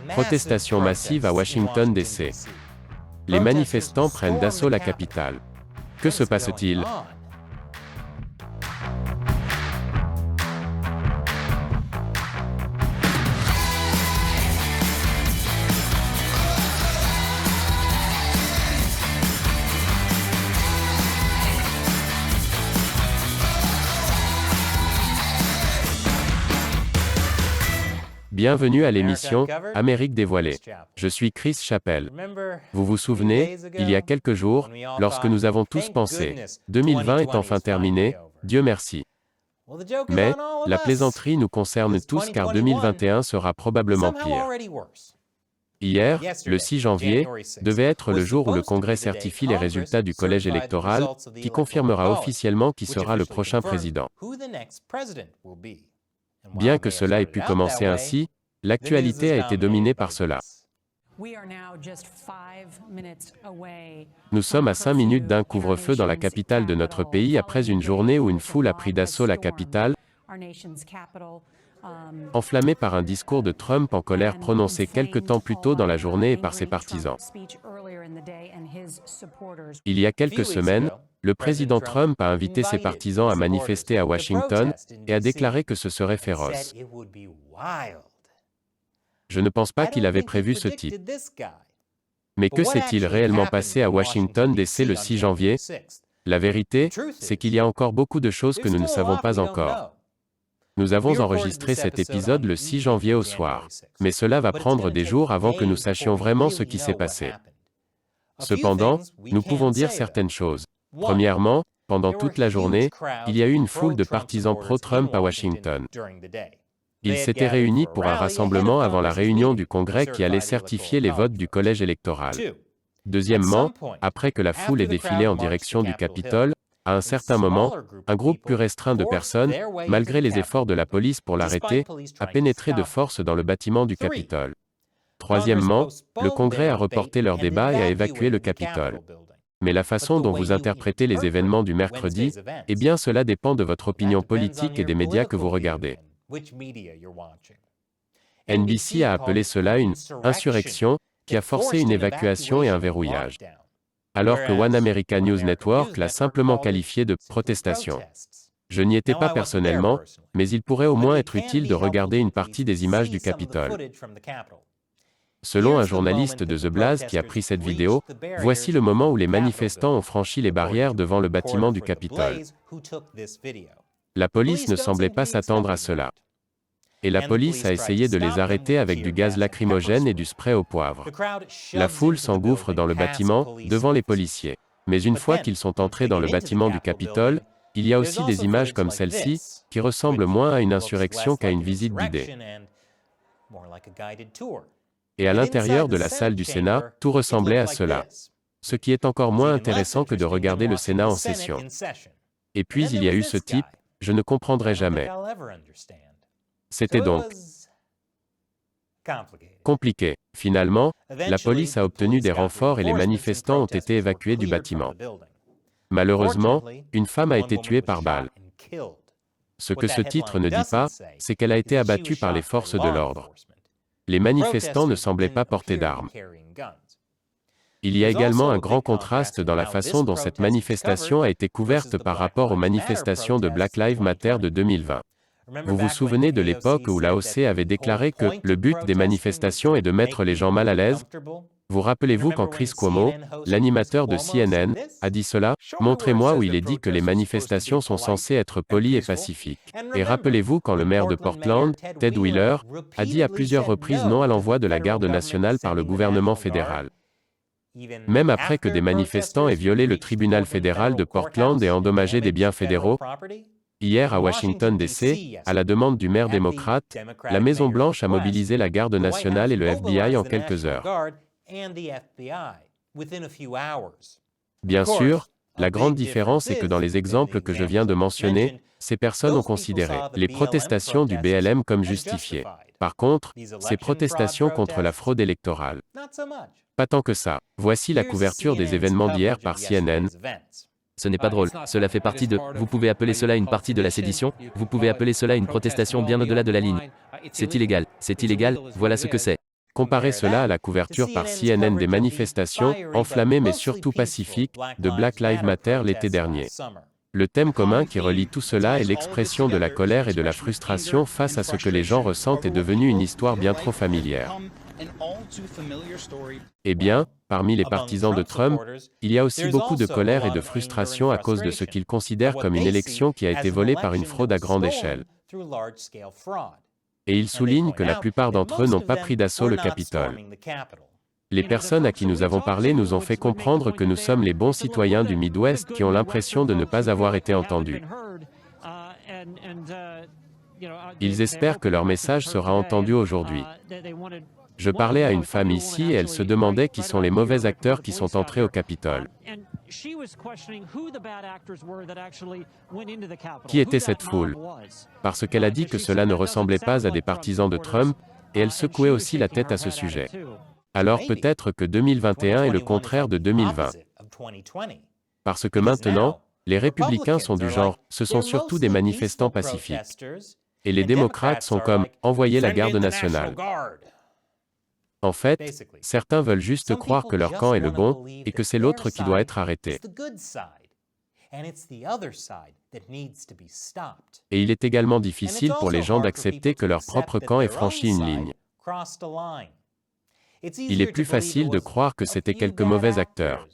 Protestation massive à Washington, D.C. Les manifestants prennent d'assaut la capitale. Que se passe-t-il? Bienvenue à l'émission « Amérique dévoilée ». Je suis Chris Chappell. Vous vous souvenez, il y a quelques jours, lorsque nous avons tous pensé « 2020 est enfin terminé, Dieu merci ». Mais, la plaisanterie nous concerne tous car 2021 sera probablement pire. Hier, le 6 janvier, devait être le jour où le Congrès certifie les résultats du collège électoral, qui confirmera officiellement qui sera le prochain président. Bien que cela ait pu commencer ainsi, l'actualité a été dominée par cela. Nous sommes à 5 minutes d'un couvre-feu dans la capitale de notre pays après une journée où une foule a pris d'assaut la capitale, enflammée par un discours de Trump en colère prononcé quelque temps plus tôt dans la journée et par ses partisans. Il y a quelques semaines, le président Trump a invité ses partisans à manifester à Washington et a déclaré que ce serait féroce. Je ne pense pas qu'il avait prévu ce type. Mais que s'est-il réellement passé à Washington, D.C. le 6 janvier? La vérité, c'est qu'il y a encore beaucoup de choses que nous ne savons pas encore. Nous avons enregistré cet épisode le 6 janvier au soir. Mais cela va prendre des jours avant que nous sachions vraiment ce qui s'est passé. Cependant, nous pouvons dire certaines choses. Premièrement, pendant toute la journée, il y a eu une foule de partisans pro-Trump à Washington. Ils s'étaient réunis pour un rassemblement avant la réunion du Congrès qui allait certifier les votes du collège électoral. Deuxièmement, après que la foule ait défilé en direction du Capitole, à un certain moment, un groupe plus restreint de personnes, malgré les efforts de la police pour l'arrêter, a pénétré de force dans le bâtiment du Capitole. Troisièmement, le Congrès a reporté leur débat et a évacué le Capitole. Mais la façon dont vous interprétez les événements du mercredi, eh bien cela dépend de votre opinion politique et des médias que vous regardez. NBC a appelé cela une « insurrection » qui a forcé une évacuation et un verrouillage. Alors que One America News Network l'a simplement qualifié de « protestation ». Je n'y étais pas personnellement, mais il pourrait au moins être utile de regarder une partie des images du Capitole. Selon un journaliste de The Blaze qui a pris cette vidéo, voici le moment où les manifestants ont franchi les barrières devant le bâtiment du Capitole. La police ne semblait pas s'attendre à cela. Et la police a essayé de les arrêter avec du gaz lacrymogène et du spray au poivre. La foule s'engouffre dans le bâtiment, devant les policiers. Mais une fois qu'ils sont entrés dans le bâtiment du Capitole, il y a aussi des images comme celle-ci, qui ressemblent moins à une insurrection qu'à une visite guidée. Et à l'intérieur de la salle du Sénat, tout ressemblait à cela. Ce qui est encore moins intéressant que de regarder le Sénat en session. Et puis il y a eu ce type, je ne comprendrai jamais. C'était donc compliqué. Finalement, la police a obtenu des renforts et les manifestants ont été évacués du bâtiment. Malheureusement, une femme a été tuée par balle. Ce que ce titre ne dit pas, c'est qu'elle a été abattue par les forces de l'ordre. Les manifestants ne semblaient pas porter d'armes. Il y a également un grand contraste dans la façon dont cette manifestation a été couverte par rapport aux manifestations de Black Lives Matter de 2020. Vous vous souvenez de l'époque où l'AOC avait déclaré que « le but des manifestations est de mettre les gens mal à l'aise » ? Vous rappelez-vous quand Chris Cuomo, l'animateur de CNN, a dit cela? Montrez-moi où il est dit que les manifestations sont censées être polies et pacifiques. Et rappelez-vous quand le maire de Portland, Ted Wheeler, a dit à plusieurs reprises non à l'envoi de la garde nationale par le gouvernement fédéral. Même après que des manifestants aient violé le tribunal fédéral de Portland et endommagé des biens fédéraux, hier à Washington, D.C., à la demande du maire démocrate, la Maison-Blanche a mobilisé la garde nationale et le FBI en quelques heures. Bien sûr, la grande différence est que dans les exemples que je viens de mentionner, ces personnes ont considéré les protestations du BLM comme justifiées. Par contre, ces protestations contre la fraude électorale. Pas tant que ça. Voici la couverture des événements d'hier par CNN. Ce n'est pas drôle, cela fait partie de... Vous pouvez appeler cela une partie de la sédition, vous pouvez appeler cela une protestation bien au-delà de la ligne. C'est illégal, voilà ce que c'est. Comparez cela à la couverture par CNN des manifestations, enflammées mais surtout pacifiques, de Black Lives Matter l'été dernier. Le thème commun qui relie tout cela est l'expression de la colère et de la frustration face à ce que les gens ressentent est devenu une histoire bien trop familière. Eh bien, parmi les partisans de Trump, il y a aussi beaucoup de colère et de frustration à cause de ce qu'ils considèrent comme une élection qui a été volée par une fraude à grande échelle. Et ils soulignent que la plupart d'entre eux n'ont pas pris d'assaut le Capitole. Les personnes à qui nous avons parlé nous ont fait comprendre que nous sommes les bons citoyens du Midwest qui ont l'impression de ne pas avoir été entendus. Ils espèrent que leur message sera entendu aujourd'hui. Je parlais à une femme ici et elle se demandait qui sont les mauvais acteurs qui sont entrés au Capitole. Qui était cette foule? Parce qu'elle a dit que cela ne ressemblait pas à des partisans de Trump, et elle secouait aussi la tête à ce sujet. Alors peut-être que 2021 est le contraire de 2020. Parce que maintenant, les républicains sont du genre, ce sont surtout des manifestants pacifiques. Et les démocrates sont comme, envoyez la garde nationale. En fait, certains veulent juste croire que leur camp est le bon, et que c'est l'autre qui doit être arrêté. Et il est également difficile pour les gens d'accepter que leur propre camp ait franchi une ligne. Il est plus facile de croire que c'était quelques mauvais acteurs.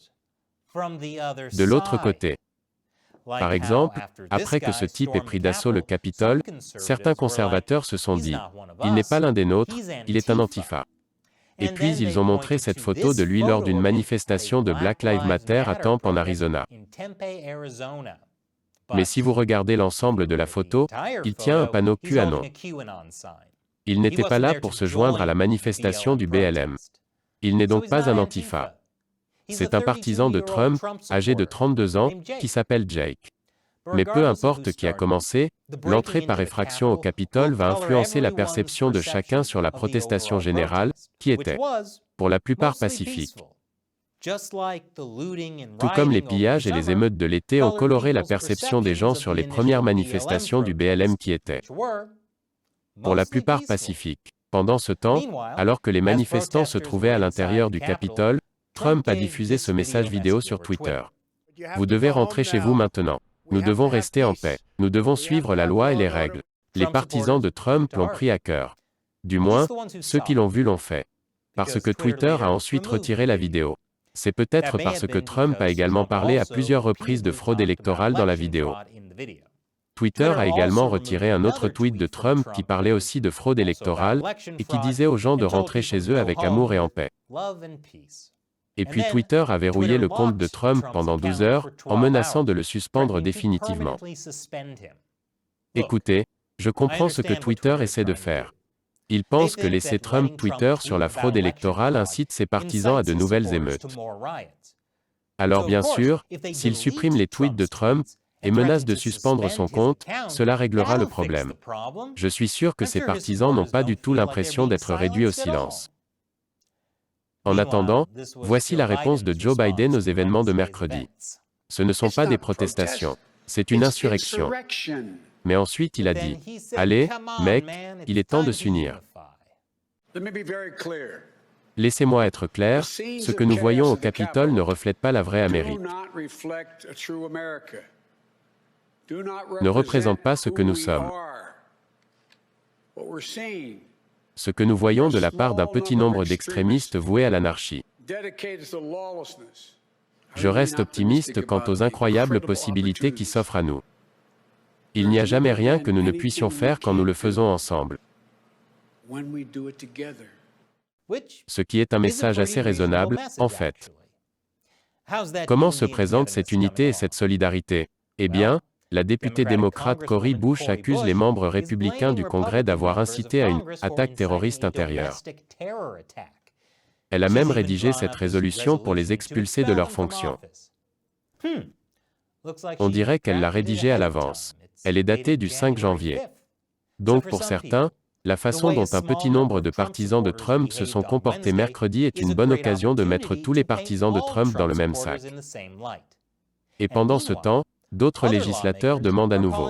De l'autre côté. Par exemple, après que ce type ait pris d'assaut le Capitole, certains conservateurs se sont dit « Il n'est pas l'un des nôtres, il est un antifa ». Et puis ils ont montré cette photo de lui lors d'une manifestation de Black Lives Matter à Tempe en Arizona. Mais si vous regardez l'ensemble de la photo, il tient un panneau QAnon. Il n'était pas là pour se joindre à la manifestation du BLM. Il n'est donc pas un antifa. C'est un partisan de Trump, âgé de 32 ans, qui s'appelle Jake. Mais peu importe qui a commencé, l'entrée par effraction au Capitole va influencer la perception de chacun sur la protestation générale, qui était, pour la plupart, pacifique. Tout comme les pillages et les émeutes de l'été ont coloré la perception des gens sur les premières manifestations du BLM qui étaient, pour la plupart, pacifiques. Pendant ce temps, alors que les manifestants se trouvaient à l'intérieur du Capitole, Trump a diffusé ce message vidéo sur Twitter. Vous devez rentrer chez vous maintenant. Nous devons rester en paix. Nous devons suivre la loi et les règles. Les partisans de Trump l'ont pris à cœur. Du moins, ceux qui l'ont vu l'ont fait. Parce que Twitter a ensuite retiré la vidéo. C'est peut-être parce que Trump a également parlé à plusieurs reprises de fraude électorale dans la vidéo. Twitter a également retiré un autre tweet de Trump qui parlait aussi de fraude électorale et qui disait aux gens de rentrer chez eux avec amour et en paix. Et puis Twitter a verrouillé le compte de Trump pendant 12 heures, en menaçant de le suspendre définitivement. Écoutez, je comprends ce que Twitter essaie de faire. Il pense que laisser Trump Twitter sur la fraude électorale incite ses partisans à de nouvelles émeutes. Alors bien sûr, s'il supprime les tweets de Trump et menace de suspendre son compte, cela réglera le problème. Je suis sûr que ses partisans n'ont pas du tout l'impression d'être réduits au silence. En attendant, voici la réponse de Joe Biden aux événements de mercredi. Ce ne sont pas des protestations, c'est une insurrection. Mais ensuite il a dit, « Allez, mec, il est temps de s'unir. » Laissez-moi être clair, ce que nous voyons au Capitole ne reflète pas la vraie Amérique. Ne représente pas ce que nous sommes. Ce que nous voyons de la part d'un petit nombre d'extrémistes voués à l'anarchie. Je reste optimiste quant aux incroyables possibilités qui s'offrent à nous. Il n'y a jamais rien que nous ne puissions faire quand nous le faisons ensemble. Ce qui est un message assez raisonnable, en fait. Comment se présente cette unité et cette solidarité? Eh bien, la députée démocrate Cori Bush accuse les membres républicains du Congrès d'avoir incité à une « attaque terroriste intérieure ». Elle a même rédigé cette résolution pour les expulser de leurs fonctions. On dirait qu'elle l'a rédigée à l'avance. Elle est datée du 5 janvier. Donc pour certains, la façon dont un petit nombre de partisans de Trump se sont comportés mercredi est une bonne occasion de mettre tous les partisans de Trump dans le même sac. Et pendant ce temps, d'autres législateurs demandent à nouveau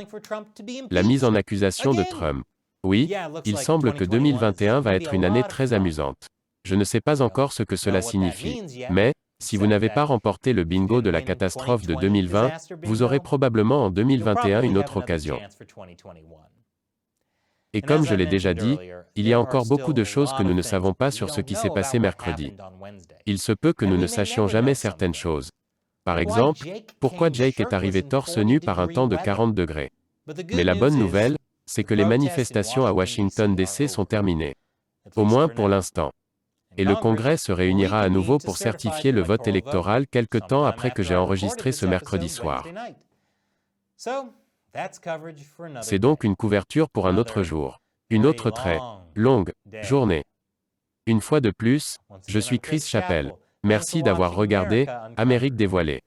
la mise en accusation de Trump. Oui, il semble que 2021 va être une année très amusante. Je ne sais pas encore ce que cela signifie. Mais, si vous n'avez pas remporté le bingo de la catastrophe de 2020, vous aurez probablement en 2021 une autre occasion. Et comme je l'ai déjà dit, il y a encore beaucoup de choses que nous ne savons pas sur ce qui s'est passé mercredi. Il se peut que nous ne sachions jamais certaines choses. Par exemple, pourquoi Jake est arrivé torse nu par un temps de 40 degrés. Mais la bonne nouvelle, c'est que les manifestations à Washington DC sont terminées. Au moins pour l'instant. Et le Congrès se réunira à nouveau pour certifier le vote électoral quelque temps après que j'ai enregistré ce mercredi soir. C'est donc une couverture pour un autre jour. Une autre très longue journée. Une fois de plus, je suis Chris Chappell. Merci d'avoir regardé Amérique dévoilée.